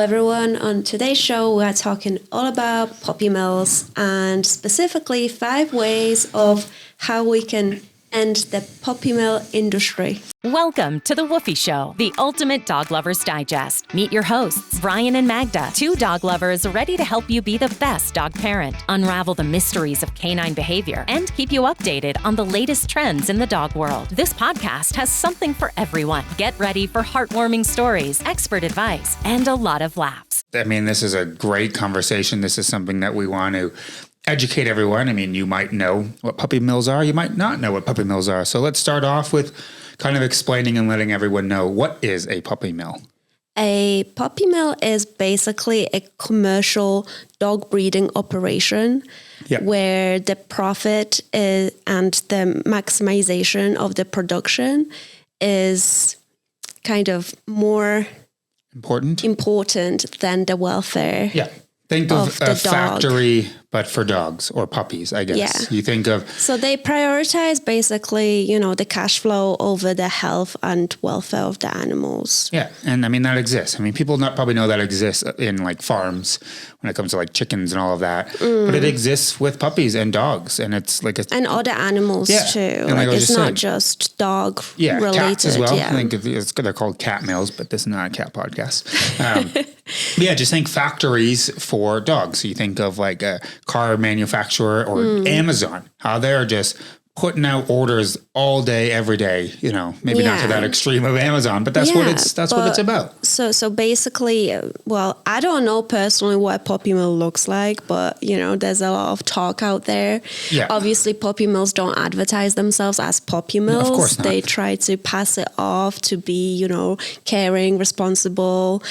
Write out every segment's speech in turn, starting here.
everyone. On today's show, we are talking all about puppy mills and specifically 5 ways of how we can end the puppy mill industry. Welcome to The Woofy Show, the ultimate dog lover's digest. Meet your hosts, Brian and Magda, 2 dog lovers ready to help you be the best dog parent, unravel the mysteries of canine behavior, and keep you updated on the latest trends in the dog world. This podcast has something for everyone. Get ready for heartwarming stories, expert advice, and a lot of laughs. I mean, this is a great conversation. This is something that we want to educate everyone. I mean, you might know what puppy mills are. You might not know what puppy mills are. So let's start off with kind of explaining and letting everyone know what is a puppy mill. A puppy mill is basically a commercial dog breeding operation where the profit is, and the maximization of the production is kind of more important than the welfare. Yeah. Think of a dog. factory, but for dogs or puppies, I guess. Yeah. You think of... So they prioritize basically, the cash flow over the health and welfare of the animals. Yeah. And I mean, that exists. I mean, people probably know that exists in like farms when it comes to like chickens and all of that. But it exists with puppies and dogs. And it's like... and other animals too. And like it's not just dog related. Cats as well. Yeah. I think they're called cat mills, but this is not a cat podcast. Just think factories for dogs. So you think of like a car manufacturer or Amazon, how they're just putting out orders all day, every day, maybe not to that extreme of Amazon, but that's what it's about. So basically, well, I don't know personally what a puppy mill looks like, but there's a lot of talk out there. Yeah. Obviously, puppy mills don't advertise themselves as puppy mills. Of course not. They try to pass it off to be, caring, responsible,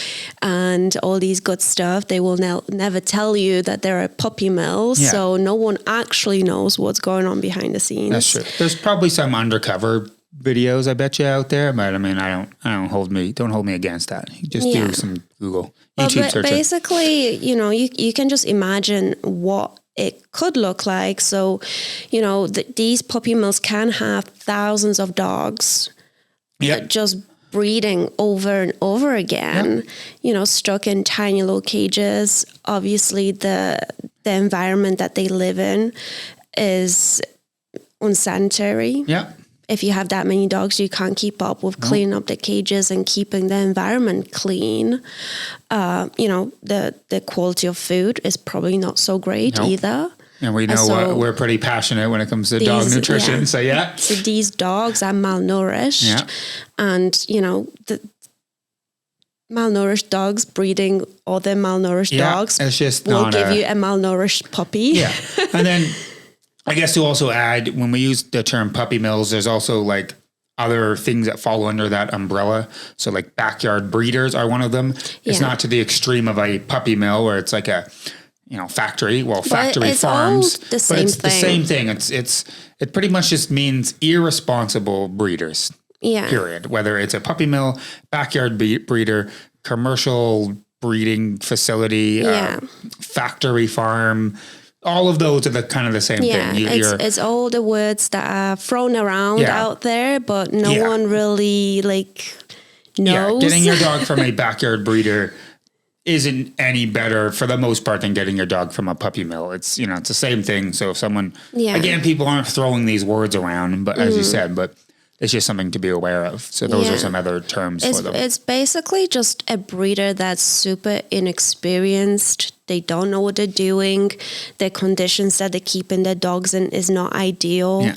and all these good stuff. They will never tell you that they're a puppy mill, so no one actually knows what's going on behind the scenes. That's true. There's probably some undercover videos, I bet you, out there, but I mean, don't hold me against that. You just do some Google, YouTube search. Basically, you can just imagine what it could look like. So, these puppy mills can have thousands of dogs just breeding over and over again, stuck in tiny little cages. Obviously, the environment that they live in is unsanitary. Yeah. If you have that many dogs, you can't keep up with cleaning up the cages and keeping the environment clean. The quality of food is probably not so great either. And we know we're pretty passionate when it comes to dog nutrition. So So these dogs are malnourished. And, the malnourished dogs breeding other malnourished dogs it's just will give you a malnourished puppy. Yeah. And then I guess to also add, when we use the term puppy mills, there's also like other things that fall under that umbrella. So like backyard breeders are one of them. It's not to the extreme of a puppy mill where it's like a, factory. Well, factory farms, the same thing. It pretty much just means irresponsible breeders. Yeah. Period. Whether it's a puppy mill, backyard breeder, commercial breeding facility, factory farm. All of those are the same thing. It's all the words that are thrown around out there, but no one really knows. Getting your dog from a backyard breeder isn't any better for the most part than getting your dog from a puppy mill. It's it's the same thing. So if someone again, people aren't throwing these words around, but as you said, but it's just something to be aware of. So those are some other terms for them. It's basically just a breeder that's super inexperienced. They don't know what they're doing. The conditions that they keep in their dogs in is not ideal.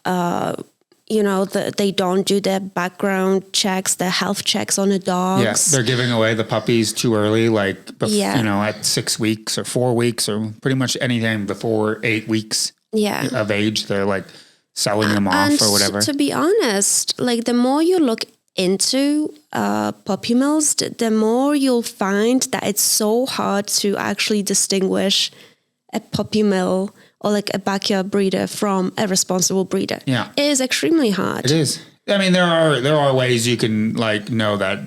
They don't do their background checks, the health checks on the dogs. Yeah, they're giving away the puppies too early, at 6 weeks or 4 weeks or pretty much anything before 8 weeks of age. They're selling them off or whatever. To be honest, the more you look into puppy mills, the more you'll find that it's so hard to actually distinguish a puppy mill or a backyard breeder from a responsible breeder. Yeah. It is extremely hard. It is. I mean, there are ways you can know that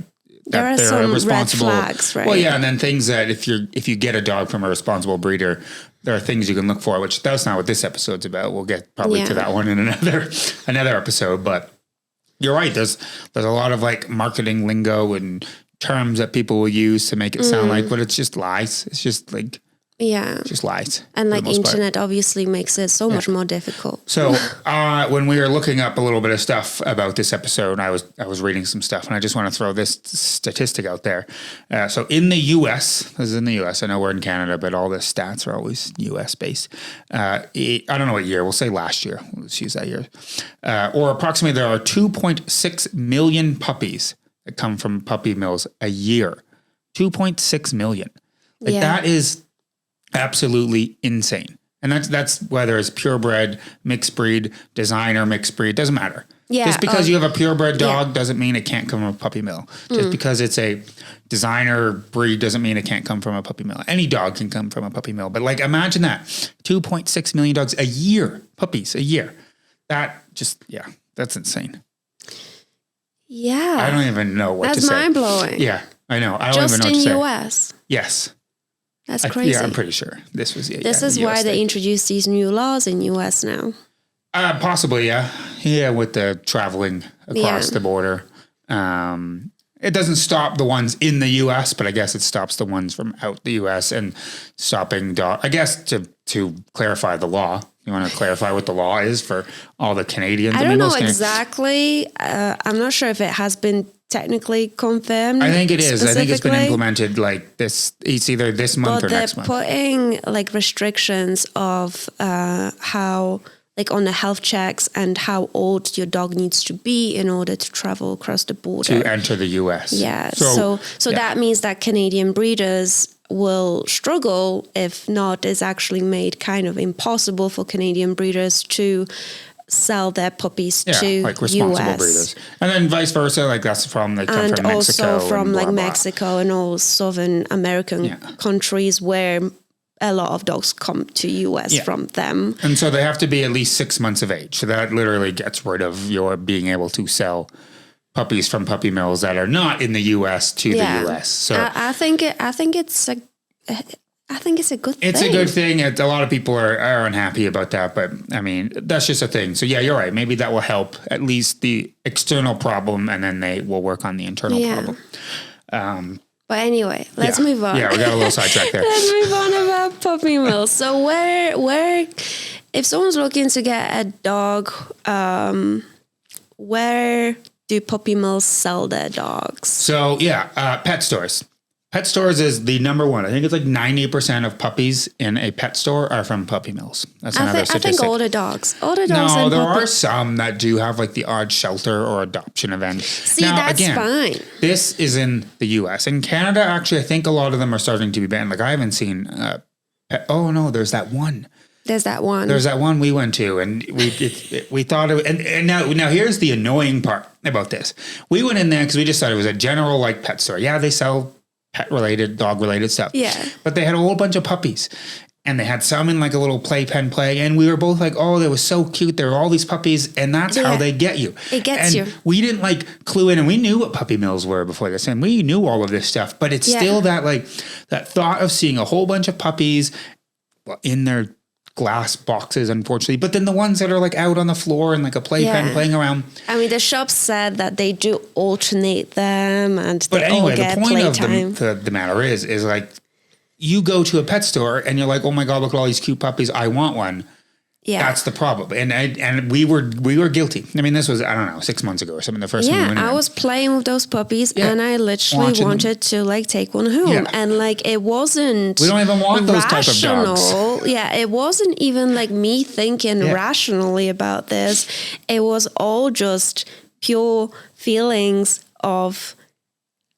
there are they're some responsible. red flags, right? Well, yeah, and then things that if you get a dog from a responsible breeder, there are things you can look for, which that's not what this episode's about. We'll get probably to that one in another episode, but you're right. There's a lot of marketing lingo and terms that people will use to make it sound like, but it's just lies. It's just like, just lies. And like internet obviously makes it so much more difficult. So when we were looking up a little bit of stuff about this episode, I was reading some stuff, and I just want to throw this statistic out there. So in the U.S., this is in the U.S., I know we're in Canada, but all the stats are always U.S. based. I don't know what year, we'll say last year. Let's use that year. Or approximately there are 2.6 million puppies that come from puppy mills a year. 2.6 million. Like that is absolutely insane. And that's whether it's purebred, mixed breed, designer, mixed breed, doesn't matter. Yeah. Just because you have a purebred dog doesn't mean it can't come from a puppy mill. Just because it's a designer breed doesn't mean it can't come from a puppy mill. Any dog can come from a puppy mill. But like, imagine that. 2.6 million dogs a year, puppies a year. That just, that's insane. Yeah. I don't even know what to say. That's mind-blowing. Yeah, I know. I don't even know what to say. Just in US. Yes. That's crazy. Yeah, I'm pretty sure this was. This is why they introduced these new laws in US now. Possibly, yeah, with the traveling across the border. It doesn't stop the ones in the US, but I guess it stops the ones from out the US and stopping dog. I guess to clarify the law. You want to clarify what the law is for all the Canadians? I don't know exactly. I'm not sure if it has been technically confirmed. I think it is. I think it's been implemented like this. It's either this month or next month. They're putting like restrictions of how, like on the health checks and how old your dog needs to be in order to travel across the border. To enter the US. Yeah. So that means that Canadian breeders will struggle, if not is actually made kind of impossible for Canadian breeders to sell their puppies to like responsible US. breeders. And then vice versa, like that's the problem. They come from Mexico. And also from blah, like blah. Mexico and all Southern American countries where a lot of dogs come to US from them. And so they have to be at least 6 months of age. So that literally gets rid of your being able to sell puppies from puppy mills that are not in the US to the US. So I think it's a good thing. It's a good thing. A lot of people are unhappy about that, but I mean, that's just a thing. So yeah, you're right. Maybe that will help at least the external problem, and then they will work on the internal problem. But anyway, let's move on. Yeah, we got a little sidetrack there. Let's move on about puppy mills. So where, if someone's looking to get a dog, where do puppy mills sell their dogs? So pet stores. Pet stores is the number one. I think it's like 90% of puppies in a pet store are from puppy mills. That's another statistic. I think older dogs. No, there are some that do have like the odd shelter or adoption event. See, now, that's fine. This is in the U.S. In Canada, actually, I think a lot of them are starting to be banned. Like I haven't seen. There's that one. There's that one. There's that one we went to, and we thought it. And now here's the annoying part about this. We went in there because we just thought it was a general like pet store. Yeah, they sell pet-related, dog-related stuff. Yeah. But they had a whole bunch of puppies. And they had some in like a little playpen play. And we were both like, oh, they were so cute. There were all these puppies. And that's how they get you. It gets you. We didn't like clue in. And we knew what puppy mills were before this. And we knew all of this stuff. But it's still that like that thought of seeing a whole bunch of puppies in their glass boxes, unfortunately, but then the ones that are like out on the floor and like a playpen playing around. I mean, the shop said that they do alternate them, and they all get playtime. The matter is like you go to a pet store and you're like, oh my god, look at all these cute puppies, I want one. Yeah, that's the problem, and we were guilty. I mean, this was, I don't know, 6 months ago or something. The first time we went in. I was playing with those puppies, and I literally wanted to like take one home, and like it wasn't. We don't even want those type of dogs. Yeah, it wasn't even like me thinking rationally about this. It was all just pure feelings of,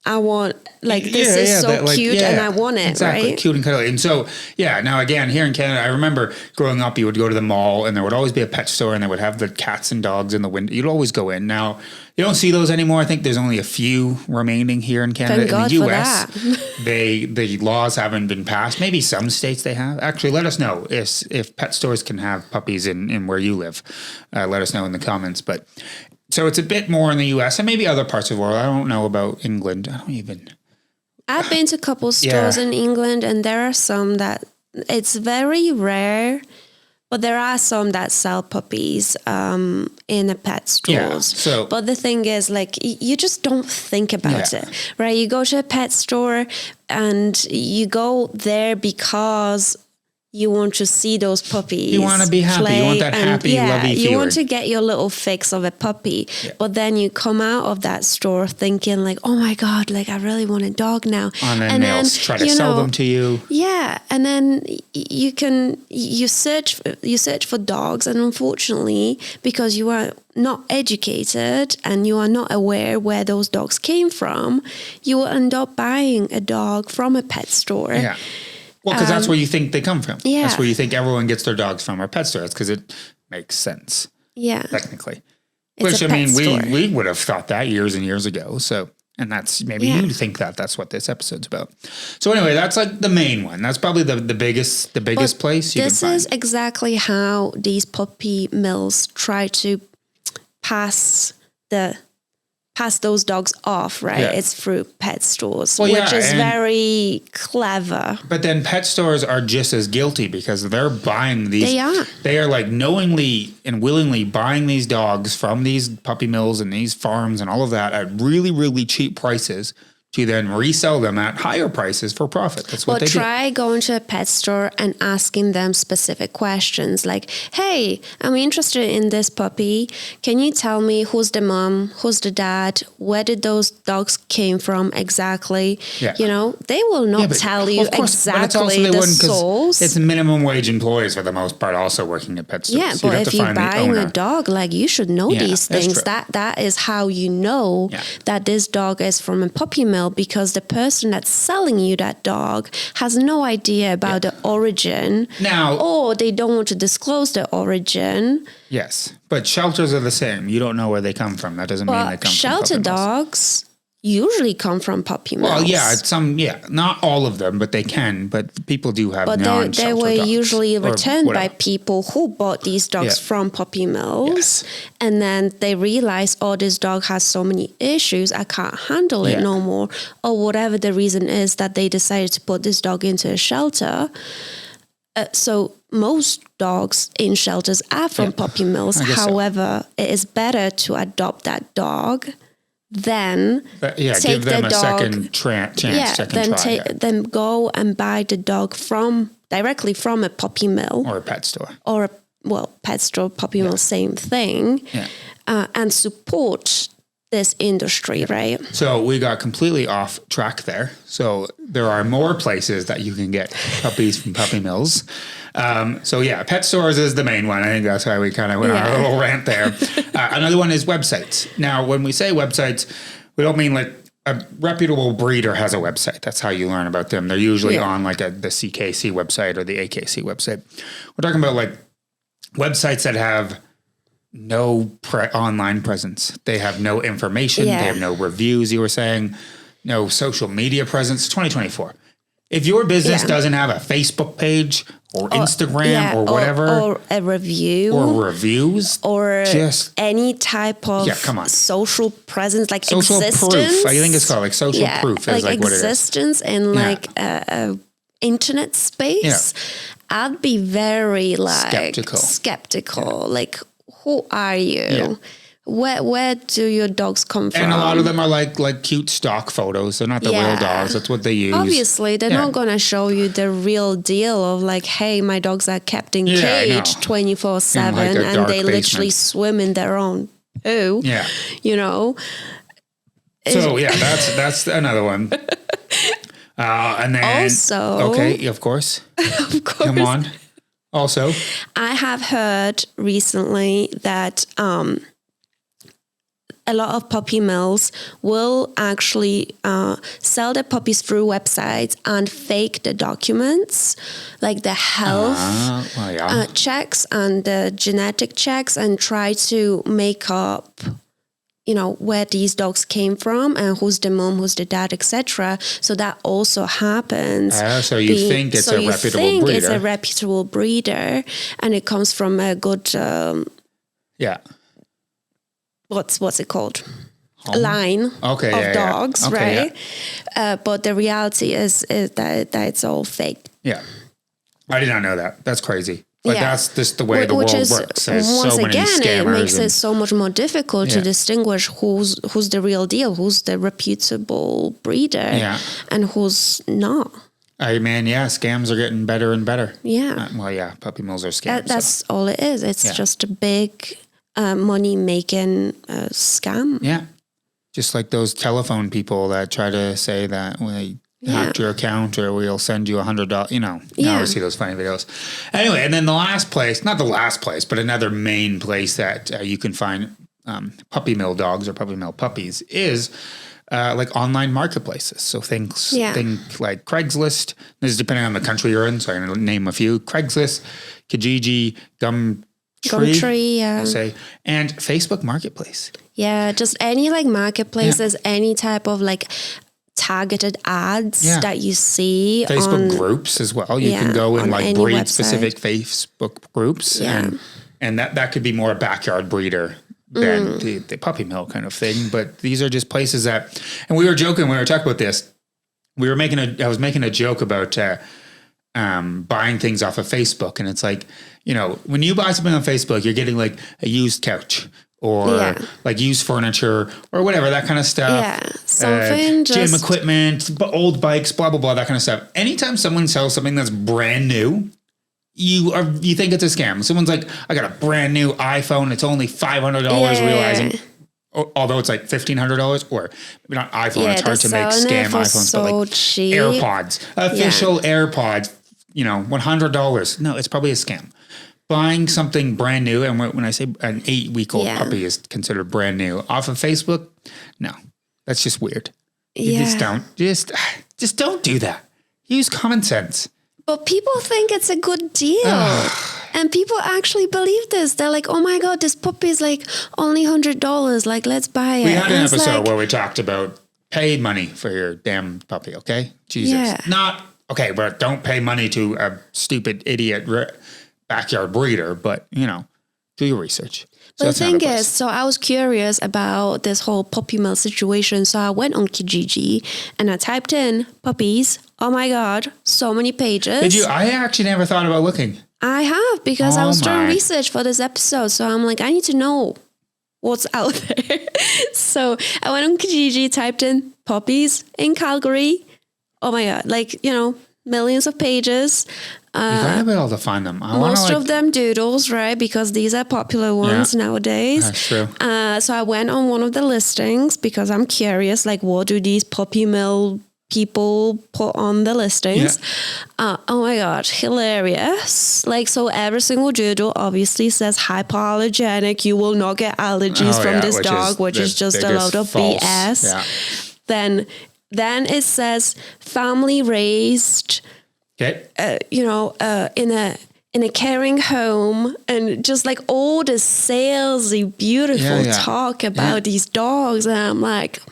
I want, like, this is so cute and I want it, exactly, right? Cute and cuddly. And so, now again, here in Canada, I remember growing up, you would go to the mall and there would always be a pet store and they would have the cats and dogs in the window. You'd always go in. Now, you don't see those anymore. I think there's only a few remaining here in Canada. Thank God in the US, for that. the laws haven't been passed. Maybe some states they have. Actually, let us know if pet stores can have puppies in where you live. Let us know in the comments. But so it's a bit more in the U.S. and maybe other parts of the world. I don't know about England. I've been to a couple stores in England, and there are some that it's very rare But there are some that sell puppies in the pet stores. Yeah, so, but the thing is, like, you just don't think about it, right? You go to a pet store and you go there because you want to see those puppies. You want to be happy. You want that happy, lovey feeling. You want to get your little fix of a puppy. Yeah. But then you come out of that store thinking like, oh my God, like I really want a dog now. And then they'll try to sell them to you. Yeah. And then you search for dogs. And unfortunately, because you are not educated and you are not aware where those dogs came from, you will end up buying a dog from a pet store. Yeah. Well, because that's where you think they come from. Yeah. That's where you think everyone gets their dogs from, or pet stores, because it makes sense. Yeah. Technically. It's we would have thought that years and years ago. So, and that's maybe you think that's what this episode's about. So anyway, that's like the main one. That's probably the biggest place you can find. This is exactly how these puppy mills try to pass those dogs off, right? Yeah. It's through pet stores, which is very clever. But then pet stores are just as guilty because they're buying these. They are like knowingly and willingly buying these dogs from these puppy mills and these farms and all of that at really, really cheap prices to then resell them at higher prices for profit. That's what they do. Try going to a pet store and asking them specific questions like, hey, I'm interested in this puppy. Can you tell me who's the mom, who's the dad, where did those dogs came from exactly? Yeah. You know, they will not tell you exactly the source. It's minimum wage employees for the most part also working at pet stores. Yeah, but if you're buying a dog, like you should know these things. That is how you know that this dog is from a puppy mill, because the person that's selling you that dog has no idea about the origin. Now, or they don't want to disclose the origin. Yes, but shelters are the same. You don't know where they come from. That doesn't mean they come from shelter dogs usually come from puppy mills. Well, not all of them, but they can. But people do have non-shelter dogs. They were usually returned by people who bought these dogs from puppy mills. And then they realized, oh, this dog has so many issues, I can't handle it no more. Or whatever the reason is that they decided to put this dog into a shelter. So most dogs in shelters are from puppy mills. However, it is better to adopt that dog then take give them the a dog, second chance, then go and buy the dog directly from a puppy mill or a pet store, pet store, puppy mill, same thing, and support this industry, right? So we got completely off track there. So there are more places that you can get puppies from puppy mills. Pet stores is the main one. I think that's why we kind of went on a little rant there. Another one is websites. Now, when we say websites, we don't mean like a reputable breeder has a website. That's how you learn about them. They're usually on like the CKC website or the AKC website. We're talking about like websites that have no online presence. They have no information. They have no reviews. You were saying no social media presence. 2024. If your business doesn't have a Facebook page or Instagram or whatever, or a review, or reviews, or just any type of social presence, like social existence. Proof. I think it's called like social proof. Is like existence what it is. In like a internet space. I'd be very skeptical. Like, who are you? Yeah. Where do your dogs come from? And a lot of them are like cute stock photos. They're not the real dogs. That's what they use. Obviously, they're not going to show you the real deal of like, hey, my dogs are kept in cage 24/7 and they literally swim in their own poo. Yeah. You know? So, that's another one. And then also, of course. Come on. Also, I have heard recently that a lot of puppy mills will actually sell their puppies through websites and fake the documents, like the health checks and the genetic checks, and try to make up, where these dogs came from and who's the mom, who's the dad, etc. So that also happens. So you think it's a reputable breeder. It's a reputable breeder, and it comes from a good... What's it called? Line of dogs, right? Yeah. But the reality is that it's all fake. Yeah. I did not know that. That's crazy. But that's just the way the world works. There's once so many again, scammers. it makes it so much more difficult to distinguish who's the real deal, who's the reputable breeder, and who's not. I mean, scams are getting better and better. Yeah. Puppy mills are scams. That's all it is. It's just a big money-making scam. Yeah. Just like those telephone people that try to say that we hacked your account or we'll send you $100. You know, you always see those funny videos. Anyway, and then the last place, not the last place, but another main place that you can find puppy mill dogs or puppy mill puppies is like online marketplaces. So think like Craigslist. This is depending on the country you're in. So I'm going to name a few: Craigslist, Kijiji, Gumtree, and Facebook Marketplace. Yeah, just any like marketplaces, any type of like targeted ads that you see. Facebook groups as well. You can go in like breed specific Facebook groups, and that could be more a backyard breeder than the puppy mill kind of thing. But these are just places that, and we were joking when we were talking about this. I was making a joke about buying things off of Facebook, and it's like, you know, when you buy something on Facebook, you're getting like a used couch or like used furniture or whatever, that kind of stuff. Yeah, something gym equipment, old bikes, blah blah blah, that kind of stuff. Anytime someone sells something that's brand new, you think it's a scam. Someone's like, I got a brand new iPhone, it's only $500, realizing although it's like $1,500, or maybe not iPhone, it's hard to make scam iPhones, but like cheap. AirPods, official AirPods, you know, $100. No, it's probably a scam. Buying something brand new, and when I say an 8-week-old puppy is considered brand new off of Facebook, no, that's just weird. You just don't do that. Use common sense. But people think it's a good deal. And people actually believe this. They're like, oh my God, this puppy is like only $100. Like, let's buy it. We had an episode where we talked about pay money for your damn puppy, okay? Jesus. Yeah. But don't pay money to a stupid idiot backyard breeder, but, you know, do your research. But the thing is, so I was curious about this whole puppy mill situation. So I went on Kijiji and I typed in puppies. Oh my God, so many pages. Did you? I actually never thought about looking. I have, because I was doing research for this episode. So I'm like, I need to know what's out there. So I went on Kijiji, typed in puppies in Calgary. Oh my God, like, you know, millions of pages. You gotta be able to find them. Most of them doodles, right? Because these are popular ones nowadays. That's true. So I went on one of the listings because I'm curious, like, what do these puppy mill people put on the listings? Oh my God, hilarious. Like, so every single doodle obviously says hypoallergenic. You will not get allergies from this dog, which is just a load of BS. Yeah. Then it says family raised. Okay. In a caring home, and just like all the salesy, beautiful talk about these dogs, and I'm like,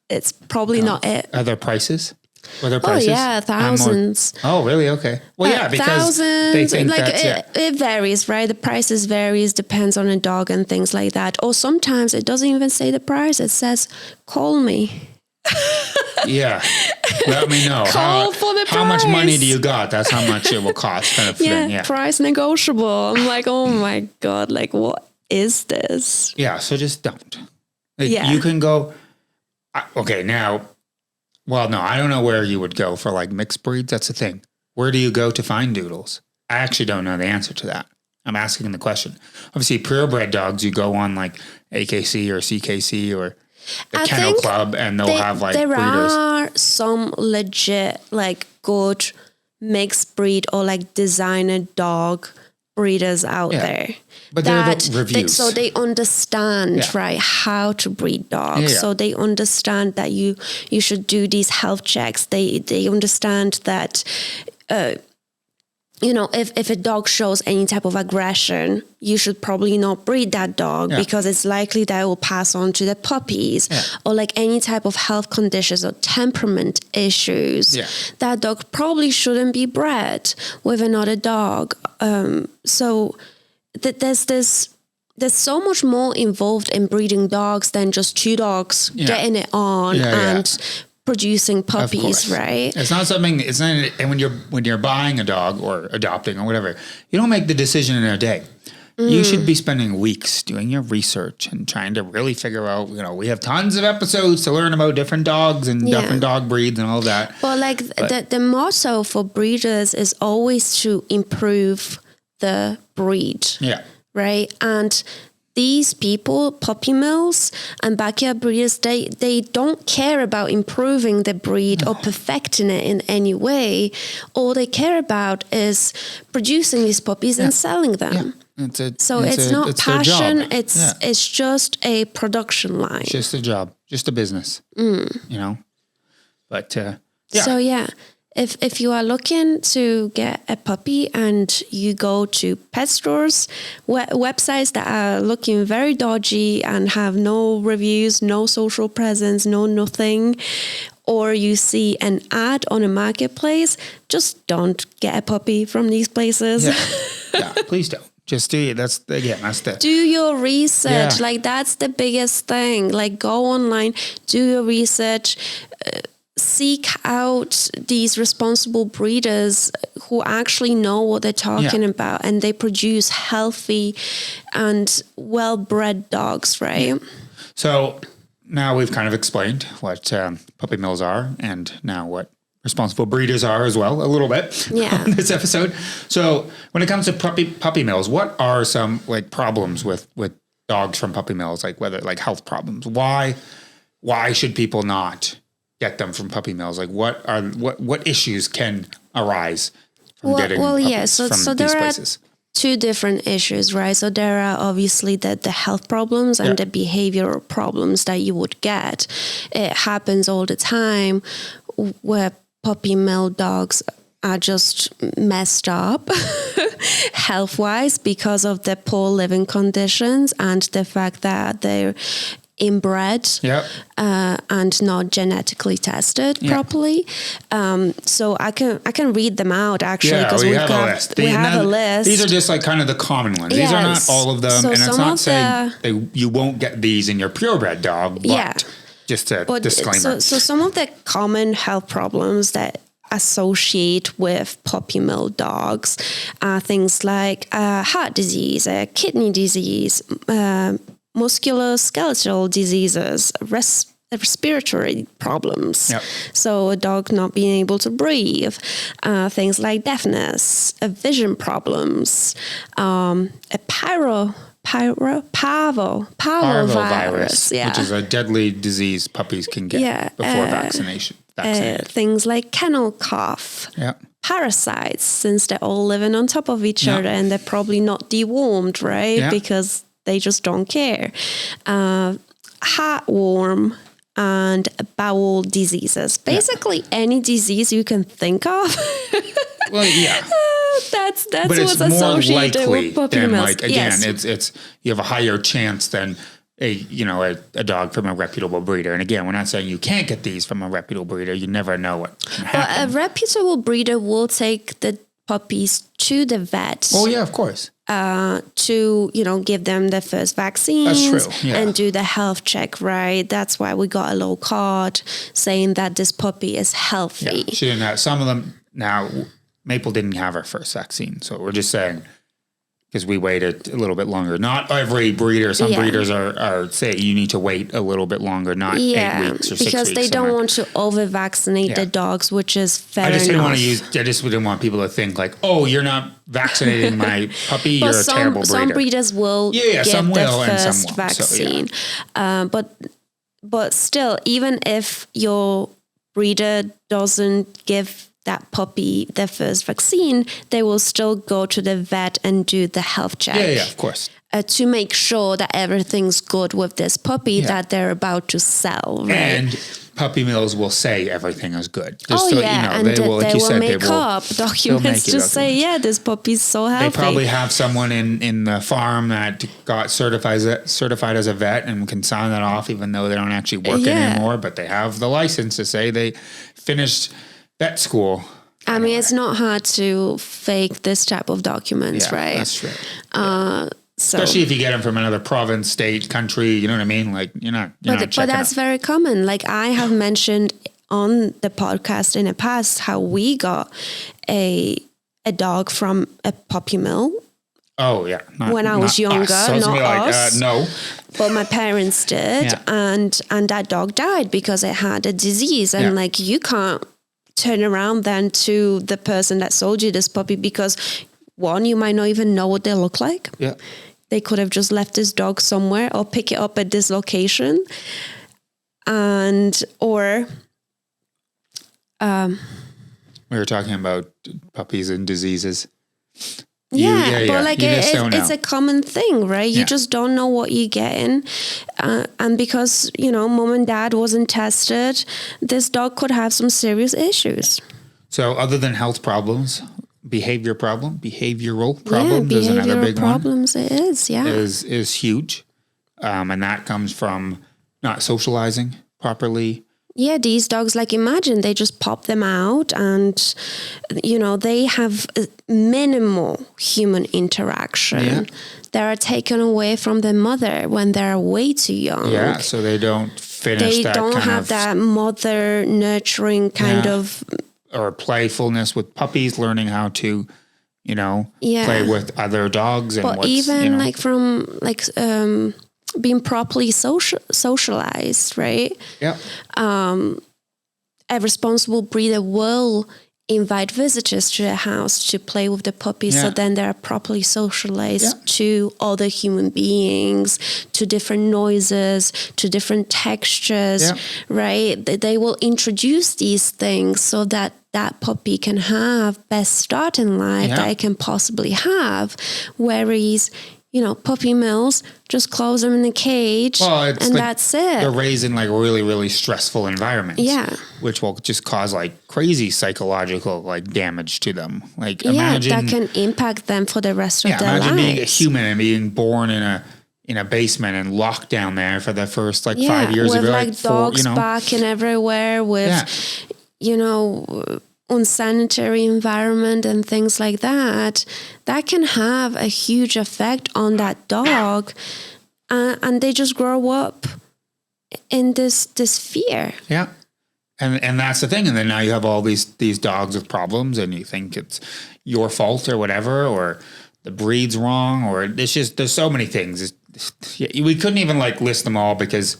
it's probably not it. Are there prices? Were there prices? Oh yeah, thousands. Oh really? Okay. Well, yeah, because they think like it varies, right? The prices varies, depends on the dog and things like that. Or sometimes it doesn't even say the price; it says, "Call me." Yeah, let me know. How much money do you got? That's how much it will cost, kind of thing. Yeah, price negotiable. I'm like, oh my God, like, what is this? Yeah, so just don't. Like, you can go. Okay, now, well, no, I don't know where you would go for like mixed breeds. That's the thing. Where do you go to find doodles? I actually don't know the answer to that. I'm asking the question. Obviously, purebred dogs, you go on like AKC or CKC or the Kennel Club, and they'll have like there breeders. Are some legit like good mixed breed or like designer dog breeders out there. But they're the reviews. So they understand, right, how to breed dogs. Yeah. So they understand that you should do these health checks. They understand that if a dog shows any type of aggression, you should probably not breed that dog because it's likely that it will pass on to the puppies, or like any type of health conditions or temperament issues. That dog probably shouldn't be bred with another dog. So there's so much more involved in breeding dogs than just two dogs getting it on and producing puppies, course. right? It's not something. It's not. And when you're buying a dog or adopting or whatever, you don't make the decision in a day. You should be spending weeks doing your research and trying to really figure out. We have tons of episodes to learn about different dogs and different dog breeds and all that. But the motto for breeders is always to improve the breed. Yeah. Right. And these people, puppy mills and backyard breeders, they don't care about improving the breed or perfecting it in any way. All they care about is producing these puppies and selling them. Yeah. It's not passion. It's just a production line. It's just a job, just a business. But So if you are looking to get a puppy and you go to pet stores, websites that are looking very dodgy and have no reviews, no social presence, no nothing, or you see an ad on a marketplace, just don't get a puppy from these places. Yeah, please don't. Just do it. That's the. Do your research. Like, that's the biggest thing. Like, go online, do your research, seek out these responsible breeders who actually know what they're talking about, and they produce healthy and well-bred dogs, right? Yeah. So now we've kind of explained what puppy mills are, and now what responsible breeders are as well, a little bit on this episode. So when it comes to puppy mills, what are some problems with dogs from puppy mills, whether health problems? Why should people not get them from puppy mills? What issues can arise from getting puppies from these places? Two different issues, right? So there are obviously the health problems and the behavioral problems that you would get. It happens all the time where puppy mill dogs are just messed up health-wise because of the poor living conditions and the fact that they're inbred and not genetically tested properly. So I can read them out actually because we have a list. These are just kind of the common ones. These are not all of them, and it's not saying you won't get these in your purebred dog, but just a disclaimer. So some of the common health problems that associate with puppy mill dogs are things like heart disease, kidney disease, musculoskeletal diseases, respiratory problems. So a dog not being able to breathe, things like deafness, vision problems, a parvovirus, which is a deadly disease puppies can get before vaccination. Things like kennel cough, parasites, since they're all living on top of each other and they're probably not dewormed, right? Because they just don't care. Heartworm and bowel diseases. Basically any disease you can think of. Well, yeah. That's but what's it's more associated likely with puppy than mills. it's you have a higher chance than a dog from a reputable breeder. And again, we're not saying you can't get these from a reputable breeder. You never know what can happen. But a reputable breeder will take the puppies to the vet. Oh yeah, of course. To give them the first vaccines. That's true. Yeah. And do the health check, right? That's why we got a little card saying that this puppy is healthy. Yeah, she didn't have some of them. Now Maple didn't have her first vaccine, so we're just saying because we waited a little bit longer. Not every breeder. Some breeders are say you need to wait a little bit longer, not 8 weeks or 6 weeks. Because they don't want to over-vaccinate the dogs, which is fair enough. I just didn't want people to think oh, you're not vaccinating my puppy, you're a terrible breeder. Some breeders will get some will, the first and some vaccine. So, but still, even if your breeder doesn't give that puppy their first vaccine, they will still go to the vet and do the health check. Yeah, of course. To make sure that everything's good with this puppy that they're about to sell, right? And puppy mills will say everything is good. Just and they will make up documents to say, this puppy's so healthy. They probably have someone in the farm that got certified as a vet and can sign that off even though they don't actually work anymore, but they have the license to say they finished vet school. I mean, it's not hard to fake this type of documents, right? That's true. Especially if you get them from another province, state, country, you know what I mean? You're not But that's very common. I have mentioned on the podcast in the past how we got a dog from a puppy mill. Oh yeah. When I was younger, not us. No. But my parents did, and that dog died because it had a disease. And like, you can't turn around then to the person that sold you this puppy because, one, you might not even know what they look like. Yeah. They could have just left this dog somewhere or pick it up at this location. Or we were talking about puppies and diseases. But like it's a common thing, right? You just don't know what you're getting. And because, mom and dad wasn't tested, this dog could have some serious issues. So other than health problems, behavioral problems is another big problems one. It is, is huge. And that comes from not socializing properly. Yeah, these dogs, like, imagine they just pop them out and, they have minimal human interaction. Yeah. They are taken away from their mother when they're way too young. Yeah, so they don't finish that. They don't have that mother nurturing kind of... Or playfulness with puppies, learning how to, play with other dogs. But even like from like... being properly socialized, right? Yeah. A responsible breeder will invite visitors to their house to play with the puppies, so then they're properly socialized to other human beings, to different noises, to different textures, right? They will introduce these things so that that puppy can have best start in life that it can possibly have, whereas puppy mills, just close them in a cage and that's it. They're raised in like really, really stressful environments. Yeah. Which will just cause like crazy psychological like damage to them. Like imagine that can impact them for the rest of their lives. Imagine being a human and being born in a basement and locked down there for the first 5 years of your life. With dogs barking everywhere, with unsanitary environment and things like that can have a huge effect on that dog, and they just grow up in this fear. Yeah, and that's the thing. And then now you have all these dogs with problems, and you think it's your fault or whatever, or the breed's wrong, or there's so many things. We couldn't even list them all because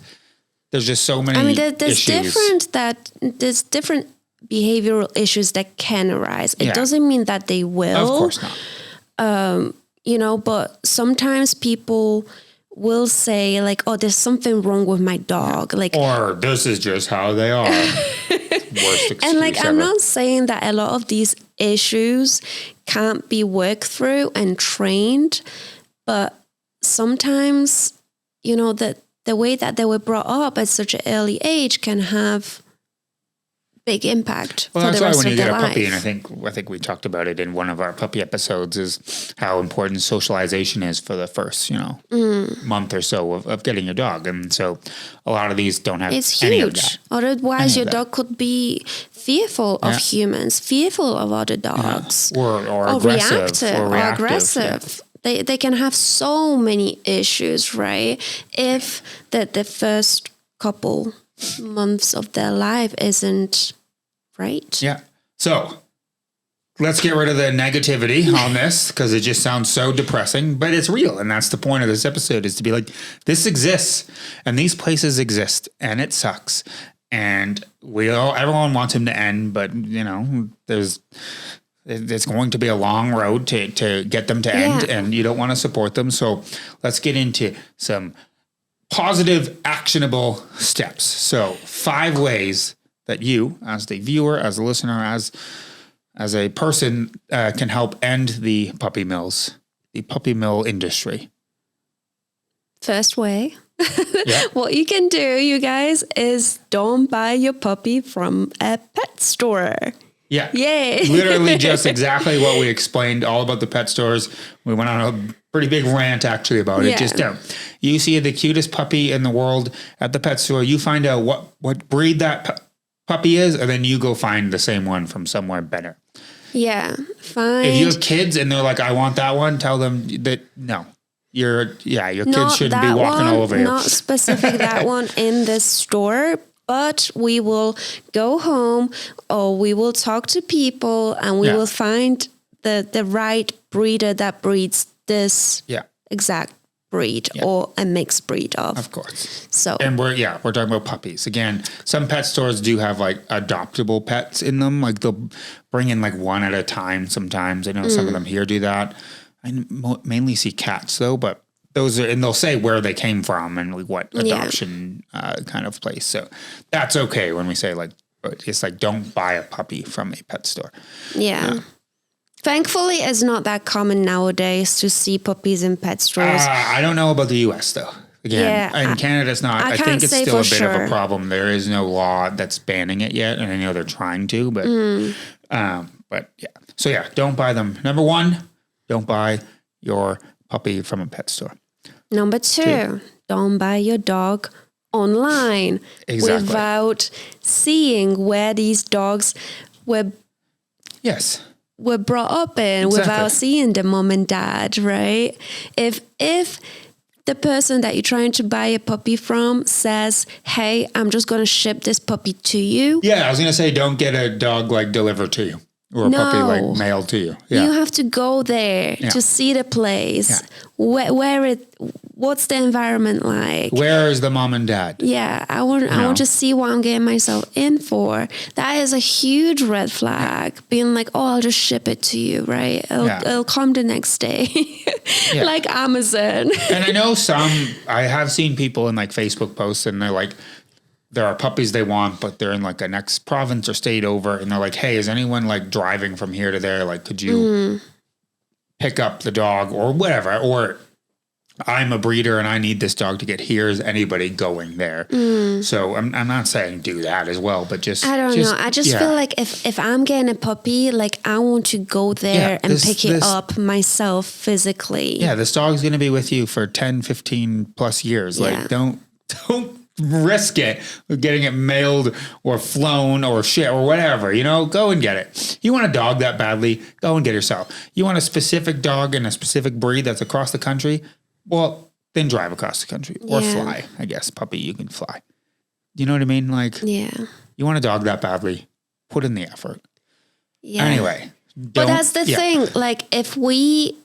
there's just so many. I mean, there's issues. different behavioral issues that can arise. It doesn't mean that they will. Of course not. But sometimes people will say there's something wrong with my dog. Or this is just how they are. Worst excuse and ever. I'm not saying that a lot of these issues can't be worked through and trained, but sometimes, that the way that they were brought up at such an early age can have big impact for the rest of their life. Well, that's why when you get a puppy, and I think we talked about it in one of our puppy episodes, is how important socialization is for the first, month or so of getting your dog. And so a lot of these don't have any of that. Otherwise, your dog could be fearful of humans, fearful of other dogs. Or aggressive. Or aggressive. Yeah. They can have so many issues, right? If the first couple months of their life isn't right. Yeah. So let's get rid of the negativity on this, because it just sounds so depressing, but it's real. And that's the point of this episode, is to be like, this exists and these places exist and it sucks. And everyone wants him to end, but it's going to be a long road to get them to end, and you don't want to support them. So let's get into some positive, actionable steps. So 5 ways that you, as the viewer, as a listener, as a person, can help end the puppy mill industry. First way, what you can do, you guys, is don't buy your puppy from a pet store. Yeah. Yay. Literally just exactly what we explained all about the pet stores. We went on a pretty big rant actually about it. Just don't. You see the cutest puppy in the world at the pet store, you find out what breed that puppy is, and then you go find the same one from somewhere better. Yeah. Fine. If you have kids and they're like, I want that one, tell them that no. Your kids shouldn't be walking all over you. Not specific that one in this store. but we will go home or we will talk to people and we will find the right breeder that breeds this exact breed or a mixed breed of course. So, and we're talking about puppies. Again, some pet stores do have like adoptable pets in them. Like they'll bring in like one at a time sometimes. I know some of them here do that. I mainly see cats though, but those are, and they'll say where they came from and like what adoption kind of place. So that's okay when we say like, it's like, don't buy a puppy from a pet store. Yeah. Thankfully, it's not that common nowadays to see puppies in pet stores. I don't know about the U.S. though. Again, in Canada, it's not. I think it's still a bit of a problem. There is no law that's banning it yet, and I know they're trying to, but yeah. So yeah, don't buy them. Number 1, don't buy your puppy from a pet store. Number 2, don't buy your dog online without seeing where these dogs were brought up in, without seeing the mom and dad, right? If the person that you're trying to buy a puppy from says, hey, I'm just going to ship this puppy to you. Yeah, I was going to say, don't get a dog like delivered to you or a puppy like mailed to you. Yeah. You have to go there to see the place. Yeah. What's the environment like? Where is the mom and dad? Yeah, I want to see what I'm getting myself in for. That is a huge red flag. Being like, oh, I'll just ship it to you, right? It'll come the next day, like Amazon. And I know I have seen people in like Facebook posts, and they're like, there are puppies they want, but they're in like a next province or state over, and they're like, hey, is anyone like driving from here to there? Like, could you pick up the dog or whatever? Or I'm a breeder and I need this dog to get here. Is anybody going there? So I'm not saying do that as well, but I don't know. I just feel like if I'm getting a puppy, like I want to go there and pick it up myself physically. Yeah, this dog's going to be with you for 10, 15 plus years. Like don't risk it with getting it mailed or flown or shit or whatever, go and get it. You want a dog that badly, go and get yourself. You want a specific dog and a specific breed that's across the country, well, then drive across the country or fly. I guess puppy, you can fly. You know what I mean? Like, you want a dog that badly, put in the effort. Yeah. Anyway. But that's the thing. Like if we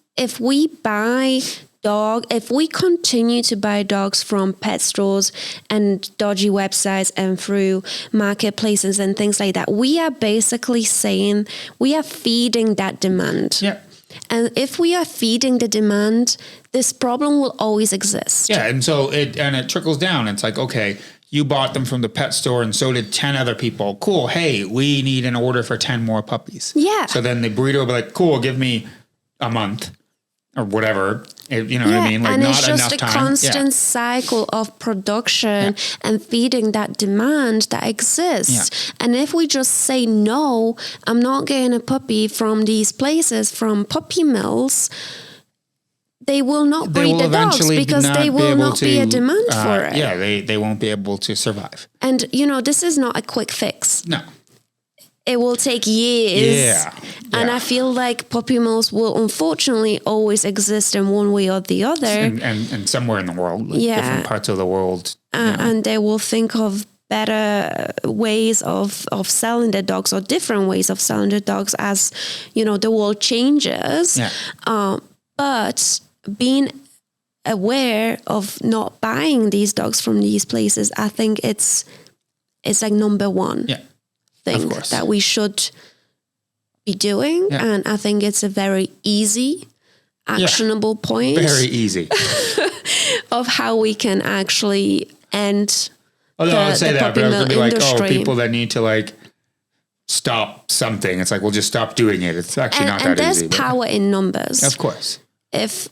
continue to buy dogs from pet stores and dodgy websites and through marketplaces and things like that, we are basically saying we are feeding that demand. Yeah. And if we are feeding the demand, this problem will always exist. Yeah, and so it trickles down. It's like, okay, you bought them from the pet store and so did 10 other people. Cool. Hey, we need an order for 10 more puppies. Yeah. So then the breeder will be like, cool, give me a month or whatever. You know what I mean? Like, and not it's just enough a time. constant cycle of production and feeding that demand that exists. Yeah. And if we just say, no, I'm not getting a puppy from these places, from puppy mills, they will not breed the dogs because they will not be a demand for it. Yeah, they won't be able to survive. And, this is not a quick fix. No. It will take years. Yeah. And I feel like puppy mills will unfortunately always exist in one way or the other. And somewhere in the world, different parts of the world. And they will think of better ways of selling their dogs or different ways of selling their dogs as, the world changes. Yeah. But being aware of not buying these dogs from these places, I think it's like number 1. Yeah. Thing that we should be doing. Yeah. And I think it's a very easy, actionable point. Very easy. of how we can actually end I would say that, but I was going to be like, industry. people that need to like stop something. It's like, we'll just stop doing it. It's actually not that easy. And there's power in numbers. Of course. If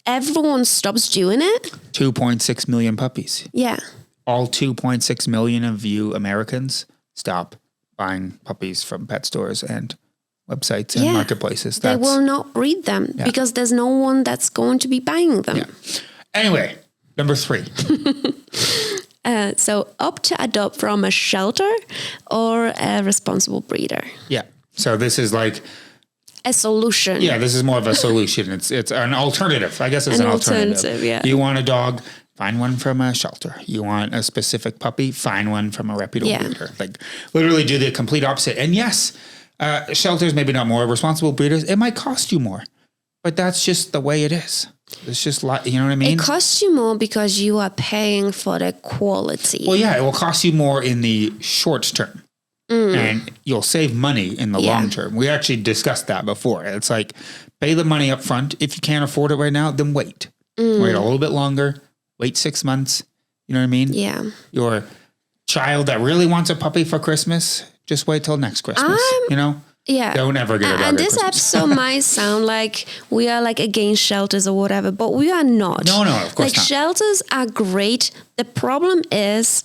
everyone stops doing it. 2.6 million puppies. Yeah. All 2.6 million of you Americans stop buying puppies from pet stores and websites and marketplaces. They will not breed them because there's no one that's going to be buying them. Yeah. Anyway, number 3. So opt to adopt from a shelter or a responsible breeder. Yeah. So this is like a solution. Yeah, this is more of a solution. It's an alternative. I guess it's an alternative. Yeah. You want a dog find one from a shelter. You want a specific puppy, find one from a reputable Yeah. breeder. Like literally do the complete opposite. And yes, shelters, maybe not more responsible breeders. It might cost you more, but that's just the way it is. It's just like, you know what I mean? It costs you more because you are paying for the quality. Well, yeah, it will cost you more in the short term. And you'll save money in the long term. We actually discussed that before. It's like pay the money up front. If you can't afford it right now, then wait. Wait a little bit longer. Wait 6 months. You know what I mean? Yeah. Your child that really wants a puppy for Christmas, just wait till next Christmas. You know? Yeah. Don't ever get a dog And at this Christmas. episode might sound like we are like against shelters or whatever, but we are not. No, of course like not. shelters are great. The problem is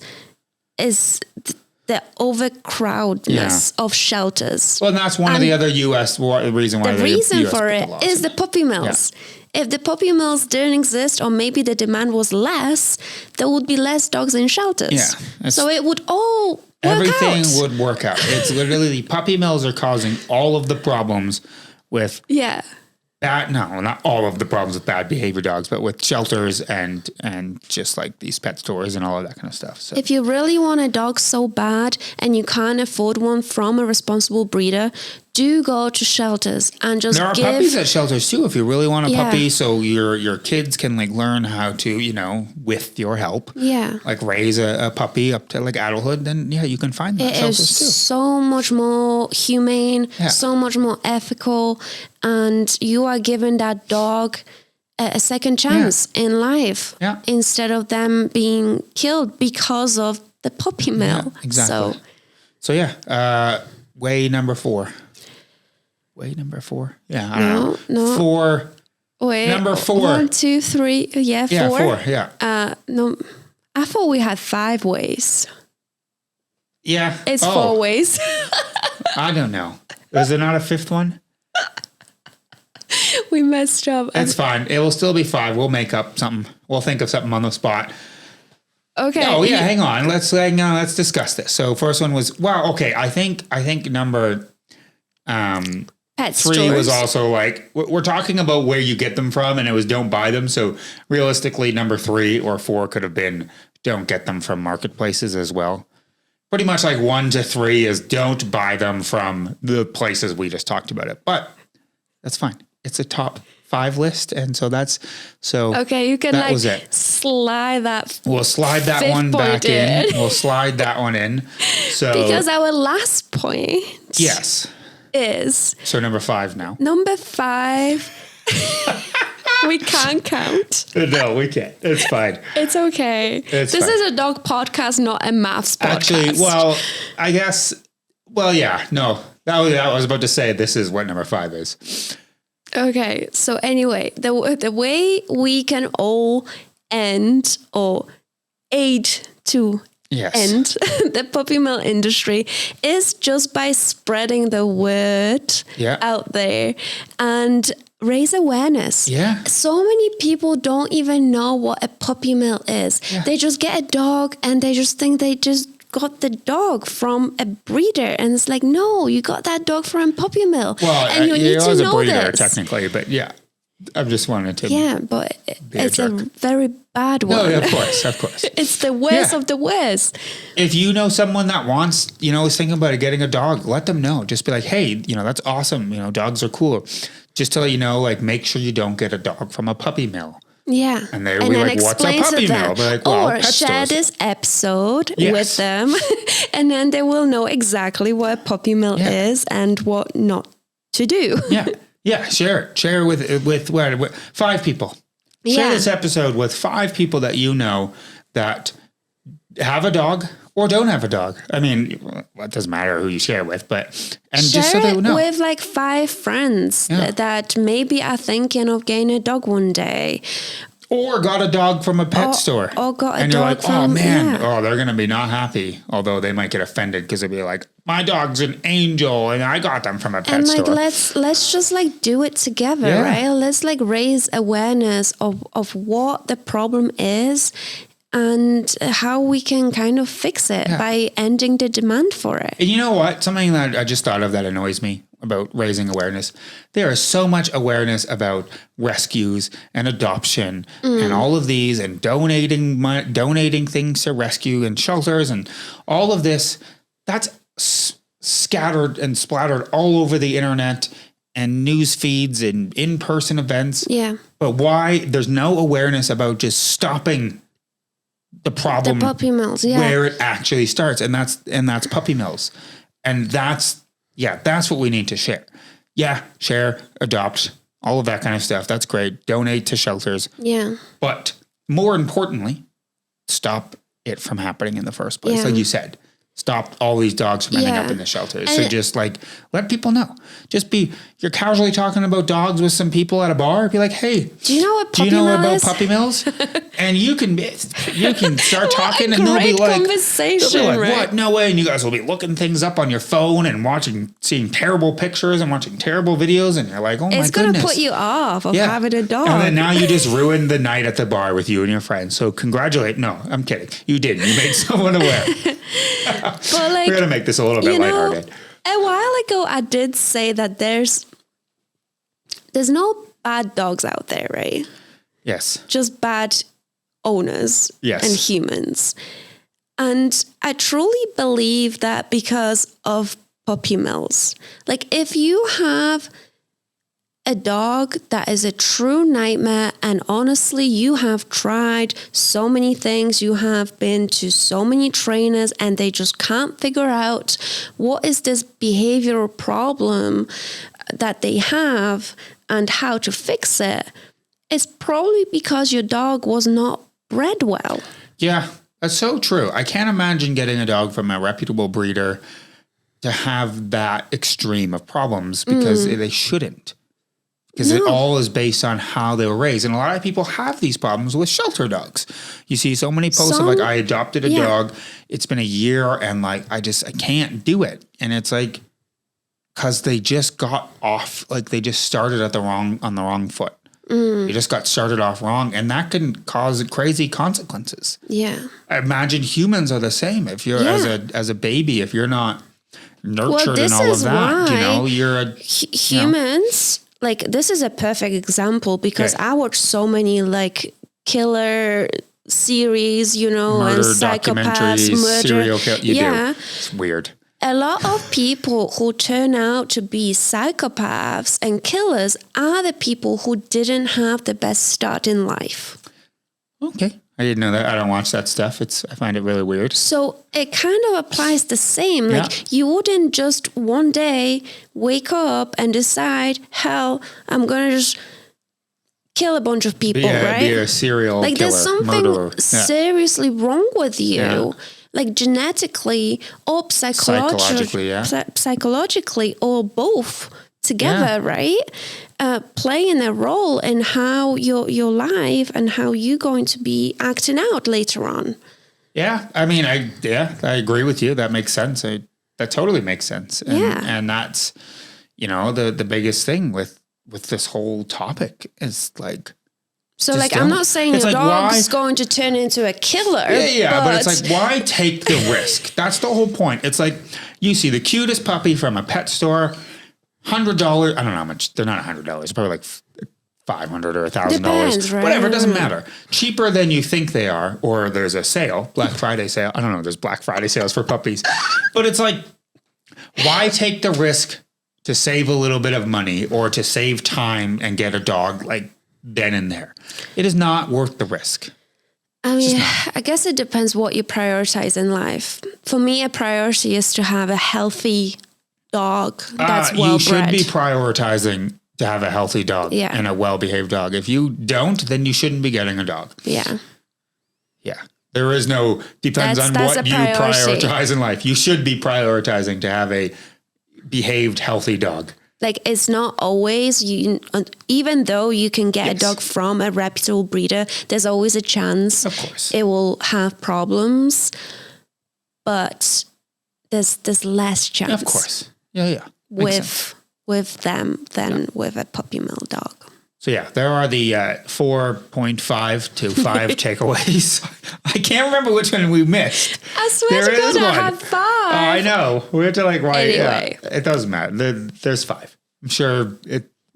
the overcrowdedness of shelters. Well, and that's one of the other U.S. reason why The reason US for put it the laws is in. the puppy mills. If the puppy mills didn't exist, or maybe the demand was less, there would be less dogs in shelters. Yeah, So it would all work Everything out. would work out. It's literally the puppy mills are causing all of the problems with Yeah. bad, no, not all of the problems with bad behavior dogs, but with shelters and just like these pet stores and all of that kind of stuff. So If you really want a dog so bad and you can't afford one from a responsible breeder, do go to shelters and just there are give. puppies at shelters too. If you really want a Yeah. puppy, so your kids can like learn how to, you know, with your help, Yeah. like raise a puppy up to like adulthood, then yeah, you can find that at It shelters is too. so much more humane, Yeah. so much more ethical, and you are giving that dog a second chance in life Yeah. instead of them being killed because of the puppy mill. Yeah, exactly. So yeah, way number 4. Way number 4. Yeah, I don't know. No. 4. Wait, Number 4. 1, 2, 3. Yeah, 4. Yeah, 4. Yeah. No, I thought we had 5 ways. Yeah. It's 4 ways. I don't know. Is there not a 5th one? We messed up. It's fine. It will still be 5. We'll make up something. We'll think of something on the spot. Okay. Oh yeah, hang on. Let's discuss this. So first one was okay. I think number Pet 3 stores. was also like we're talking about where you get them from, and it was don't buy them. So realistically, number 3 or 4 could have been don't get them from marketplaces as well. Pretty much like 1 to 3 is don't buy them from the places we just talked about it. But that's fine. It's a top 5 list, and so that's so. Okay, you can that like was it. slide that We'll slide that 5th one back point in. in. We'll slide that one in. So because our last point yes. is So number 5 now. number 5. We can't count. No, we can't. It's fine. It's okay. It's this fine. is a dog podcast, not a maths podcast. Actually, well, I guess. Well, yeah. No, that was I was about to say. This is what number 5 is. Okay, so anyway, the way we can all end or aid to Yes. end the puppy mill industry is just by spreading the word Yeah. out there and raise awareness. Yeah. So many people don't even know what a puppy mill is. Yeah. They just get a dog and they just think they just got the dog from a breeder, and it's like, no, you got that dog from a puppy mill. Well, and you need it to was a know breeder this. technically, but yeah, I just wanted to. Yeah, but a it's a jerk. very bad No, one. of course, of course. It's the worst Yeah. of the worst. If you know someone that wants, is thinking about getting a dog, let them know. Just be like, hey, that's awesome. Dogs are cool. Just to let you know, like, make sure you don't get a dog from a puppy mill. Yeah. And they will be like, what's a explain to puppy them. mill? But like, well, or pet share stores. this episode Yes. with them, and then they will know exactly what a puppy mill Yeah. is and what not to do. Yeah. Yeah. Share it. Share it with 5 people. Share Yeah. this episode with 5 people that you know that have a dog or don't have a dog. I mean, it doesn't matter who you share with, and Share just so they it know. with like 5 friends Yeah. that maybe are thinking of getting a dog one day. Or got a dog from a pet Or- store. or got a and you're dog like, oh from- man, yeah. they're going to be not happy. Although they might get offended because they'll be like, my dog's an angel and I got them from a pet And like store. let's just like do it together, Yeah. right? Let's like raise awareness of what the problem is and how we can kind of fix it Yeah. by ending the demand for it. And you know what? Something that I just thought of that annoys me about raising awareness. There is so much awareness about rescues and adoption and all of these, and donating things to rescue and shelters and all of this. That's scattered and splattered all over the internet and news feeds and in-person events. Yeah. But why there's no awareness about just stopping the problem, the puppy mills, where it actually starts, and that's puppy mills, and that's what we need to share. Yeah, share, adopt, all of that kind of stuff. That's great. Donate to shelters. Yeah, but more importantly, stop it from happening in the first place. Like you said, stop all these dogs from ending up in the shelters. So just like let people know. You're casually talking about dogs with some people at a bar. Be like, hey, do you know what puppy mill about is? puppy mills? And you can start talking, and they'll be like, conversation, right? What? No way! And you guys will be looking things up on your phone and seeing terrible pictures and watching terrible videos, and you're like, oh my goodness, it's gonna put you off of having a dog. And then now you just ruined the night at the bar with you and your friends. So congratulate. No, I'm kidding. You didn't. You made someone aware. But like, we're gonna make this a little bit lighthearted. A while ago, I did say that there's no bad dogs out there, right? Yes. Just bad owners and humans. And I truly believe that because of puppy mills. Like if you have a dog that is a true nightmare, and honestly, you have tried so many things, you have been to so many trainers, and they just can't figure out what is this behavioral problem that they have and how to fix it, it's probably because your dog was not bred well. Yeah, that's so true. I can't imagine getting a dog from a reputable breeder to have that extreme of problems, because they shouldn't. Because it all is based on how they were raised. And a lot of people have these problems with shelter dogs. You see so many posts of like, I adopted a dog. It's been a year and like, I can't do it. And it's like, because they just got off, like they just started on the wrong foot. They just got started off wrong. And that can cause crazy consequences. Yeah. I imagine humans are the same. If you're as a baby, if you're not nurtured and all of that, you're humans. Like, this is a perfect example because I watch so many, like, killer series, murder and psychopaths, serial killer. You do. It's weird. A lot of people who turn out to be psychopaths and killers are the people who didn't have the best start in life. Okay. I didn't know that. I don't watch that stuff. I find it really weird. So it kind of applies the same. Like you wouldn't just one day wake up and decide, hell, I'm going to just kill a bunch of people, right? Be a serial killer, there's something murderer. seriously wrong with you. Yeah. Like genetically or psychologically, or both together, right? Playing a role in how your life and how you're going to be acting out later on. Yeah, I mean, I agree with you. That makes sense. That totally makes sense. And that's, the biggest thing with this whole topic is like. So like, I'm not saying your dog's going to turn into a killer. Yeah, but it's like, why take the risk? That's the whole point. It's like, you see the cutest puppy from a pet store, $100. I don't know how much. They're not $100. Probably like $500 or $1,000. Right? Whatever, it doesn't matter. Cheaper than you think they are, or there's a sale, Black Friday sale. I don't know. There's Black Friday sales for puppies, but it's like, why take the risk to save a little bit of money or to save time and get a dog like then and there? It is not worth the risk. I mean, I guess it depends what you prioritize in life. For me, a priority is to have a healthy dog that's well-bred. You should be prioritizing to have a healthy dog and a well-behaved dog. If you don't, then you shouldn't be getting a dog. Yeah. Yeah. There is depends on what you prioritize in life. You should be prioritizing to have a behaved, healthy dog. Like, it's not always, even though you can get a dog from a reputable breeder, there's always a chance of course it will have problems, but there's less chance. Of course. Yeah. With them than with a puppy mill dog. So yeah, there are the 4.5 to 5 takeaways. I can't remember which one we missed. I swear to God, I had 5. Oh, I know. We have to like write. Anyway. Yeah, it doesn't matter. There's 5. I'm sure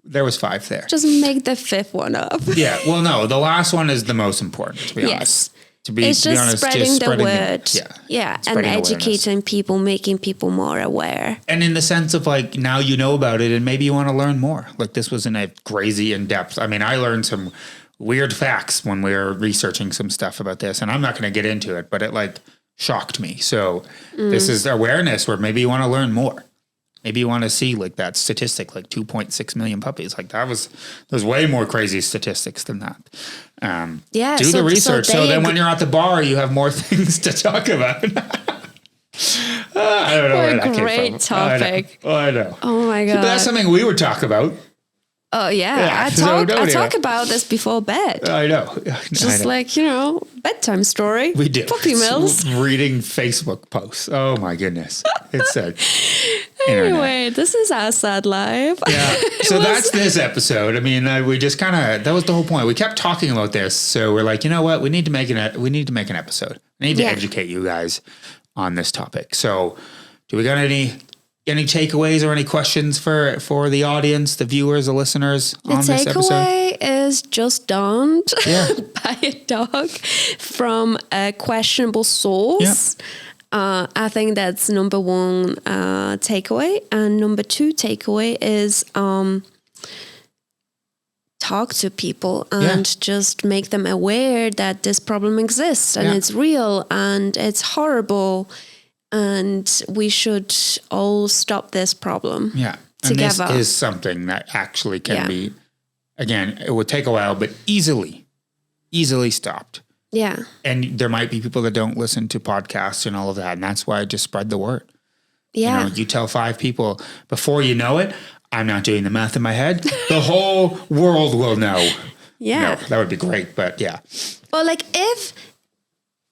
there was 5 there. Just make the 5th one up. Yeah. Well, no, the last one is the most important, to be honest. It's just honest, spreading the word. And spreading educating awareness. people, making people more aware. And in the sense of like, now you know about it and maybe you want to learn more. Like this wasn't a crazy in-depth. I mean, I learned some weird facts when we were researching some stuff about this, and I'm not going to get into it, but it like shocked me. So this is awareness where maybe you want to learn more. Maybe you want to see like that statistic, like 2.6 million puppies. Like there's way more crazy statistics than that. Do the research. So then when you're at the bar, you have more things to talk about. I don't know where that came from. Great topic. I know. Oh my God. But that's something we would talk about. Oh yeah. I talk about this before bed. I know. Just like, bedtime story. We do. Puppy mills. Reading Facebook posts. Oh my goodness. It's sad. Anyway, this is our sad life. Yeah. So that's this episode. I mean, we just that was the whole point. We kept talking about this. So we're like, you know what? We need to make an episode. We need to educate you guys on this topic. So do we got any takeaways or any questions for the audience, the viewers, the listeners on this episode? The takeaway is just don't buy a dog from a questionable source. Yeah. I think that's number 1 takeaway. And number 2 takeaway is talk to people and just make them aware that this problem exists and it's real and it's horrible. And we should all stop this problem together. And this is something that actually can be, again, it would take a while, but easily stopped. Yeah. And there might be people that don't listen to podcasts and all of that. And that's why I just spread the word. Yeah. You tell 5 people before you know it, I'm not doing the math in my head. The whole world will know. Yeah. No, that would be great. But yeah. Well,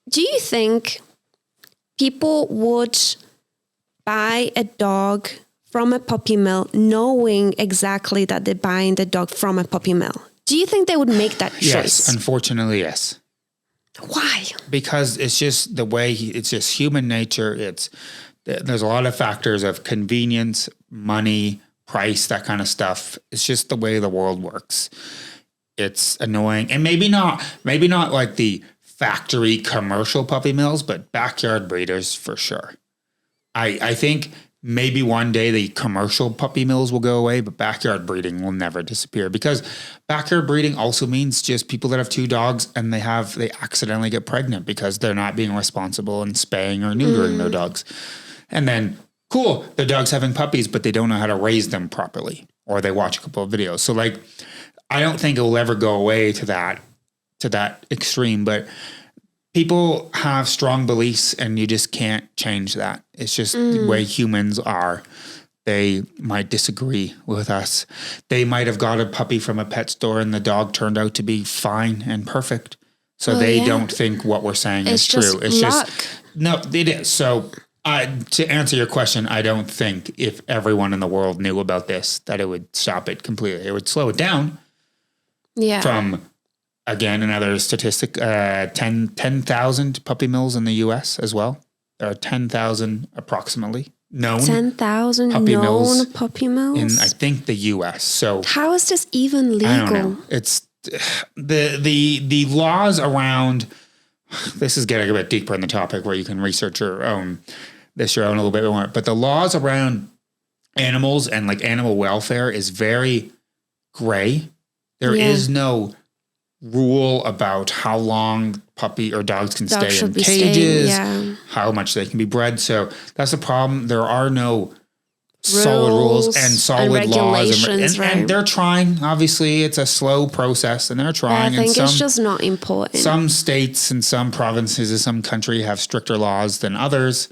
do you think people would buy a dog from a puppy mill knowing exactly that they're buying the dog from a puppy mill? Do you think they would make that choice? Yes, unfortunately, yes. Why? Because it's just the way it's just human nature. There's a lot of factors of convenience, money, price, that kind of stuff. It's just the way the world works. It's annoying. And maybe not like the factory commercial puppy mills, but backyard breeders for sure. I think maybe one day the commercial puppy mills will go away, but backyard breeding will never disappear, because backyard breeding also means just people that have 2 dogs and they accidentally get pregnant because they're not being responsible and spaying or neutering their dogs. And then cool, the dog's having puppies, but they don't know how to raise them properly, or they watch a couple of videos. So like, I don't think it will ever go away to that extreme, but people have strong beliefs and you just can't change that. It's just the way humans are. They might disagree with us. They might have got a puppy from a pet store and the dog turned out to be fine and perfect. So they don't think what we're saying is true. It's luck. No, it is. So to answer your question, I don't think if everyone in the world knew about this, that it would stop it completely. It would slow it down. Yeah. From, again, another statistic, 10,000 puppy mills in the U.S. as well. There are 10,000 approximately known 10,000 known puppy mills in, I think, the U.S. So how is this even legal? I don't know. It's the laws around. This is getting a bit deeper in the topic where you can research your own a little bit more. But the laws around animals and like animal welfare is very gray. There is no rule about how long puppy or dogs can stay in cages, how much they can be bred. So that's the problem. There are no solid rules and solid laws. And they're trying. Obviously, it's a slow process and they're trying. I think it's just not important. Some states and some provinces of some country have stricter laws than others.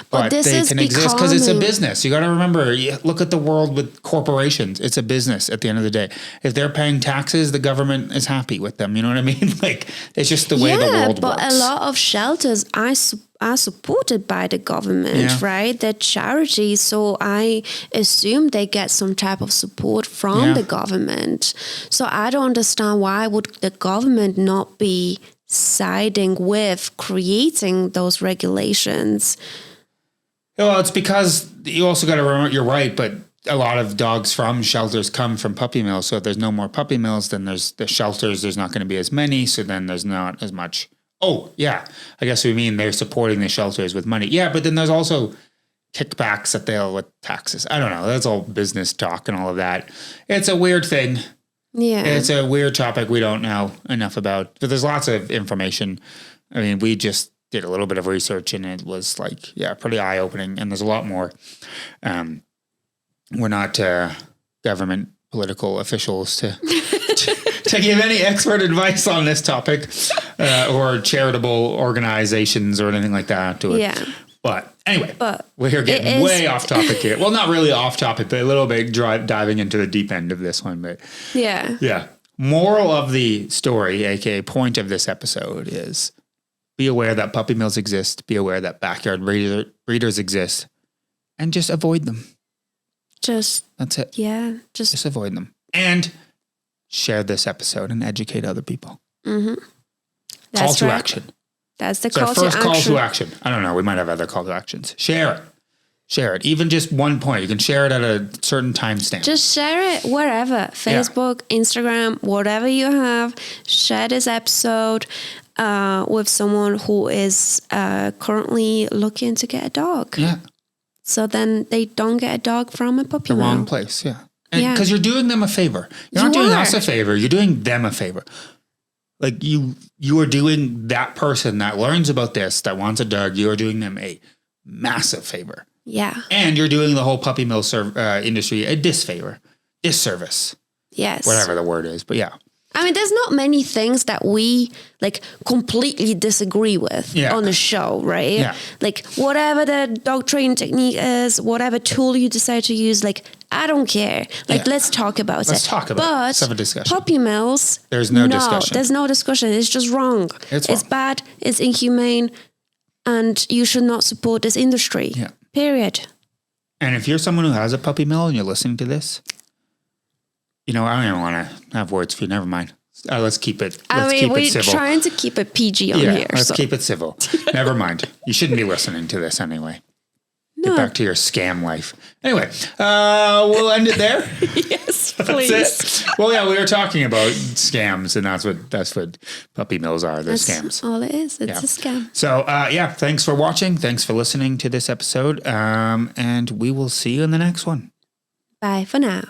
But this they is can exist because it's a becoming- business. You got to remember, look at the world with corporations. It's a business at the end of the day. If they're paying taxes, the government is happy with them. You know what I mean? Like, it's just the way the world but works. a lot of shelters are supported by the government, Yeah. right? They're charities, so I assume they get some type of support from Yeah. the government. So I don't understand why would the government not be siding with creating those regulations. Well, it's because you also got to remember, you're right, but a lot of dogs from shelters come from puppy mills. So if there's no more puppy mills, then there's the shelters, there's not going to be as many. So then there's not as much. Oh, yeah. I guess we mean they're supporting the shelters with money. Yeah, but then there's also kickbacks that they'll with taxes. I don't know. That's all business talk and all of that. It's a weird thing. Yeah. It's a weird topic we don't know enough about, but there's lots of information. I mean, we just did a little bit of research and it was like, yeah, pretty eye opening. And there's a lot more. We're not government political officials to give any expert advice on this topic or charitable organizations or anything like that to it. Yeah. But anyway, But we're getting it is- way off topic here. Well, not really off topic, but a little bit diving into the deep end of this one. But Yeah. yeah. Moral of the story, aka point of this episode, is be aware that puppy mills exist, be aware that backyard breeders exist, and just avoid them. Just, That's it. yeah. Just avoid them. And share this episode and educate other people. That's Call to right. action. That's the It's our call to first action. call to action. I don't know. We might have other call to actions. Share it. Share it. Even just one point. You can share it at a certain timestamp. Just share it wherever. Facebook, Instagram, whatever you have. Share this episode with someone who is currently looking to get a dog. Yeah. So then they don't get a dog from a puppy The mill. wrong place. Yeah. Yeah. Because you're doing them a favor. You're not You doing are. us a favor. You're doing them a favor. Like you are doing that person that learns about this, that wants a dog, you are doing them a massive favor. Yeah. And you're doing the whole puppy mill industry a disservice, Yes. whatever the word is. But yeah. I mean, there's not many things that we like completely disagree with Yeah. on the show, right? Yeah. Like whatever the dog training technique is, whatever tool you decide to use, like I don't care. Like Yeah. let's talk about it. Let's talk about it. But Let's have a discussion. puppy mills, There's no discussion. There's no discussion. It's just wrong. It's It's wrong. bad. It's inhumane, and you should not support this industry. Yeah. Period. And if you're someone who has a puppy mill and you're listening to this, I don't even want to have words for you. Never mind. Let's keep it. Let's keep we're it civil. trying to keep it PG on Yeah, here. let's So. keep it civil. Never mind. You shouldn't be listening to this anyway. Get back to your scam life. Anyway, we'll end it there. Yes, That's please. it. Well, yeah, we were talking about scams, and that's what puppy mills are. They're That's scams. all it is. It's Yeah. a scam. So, yeah, thanks for watching. Thanks for listening to this episode. And we will see you in the next one. Bye for now.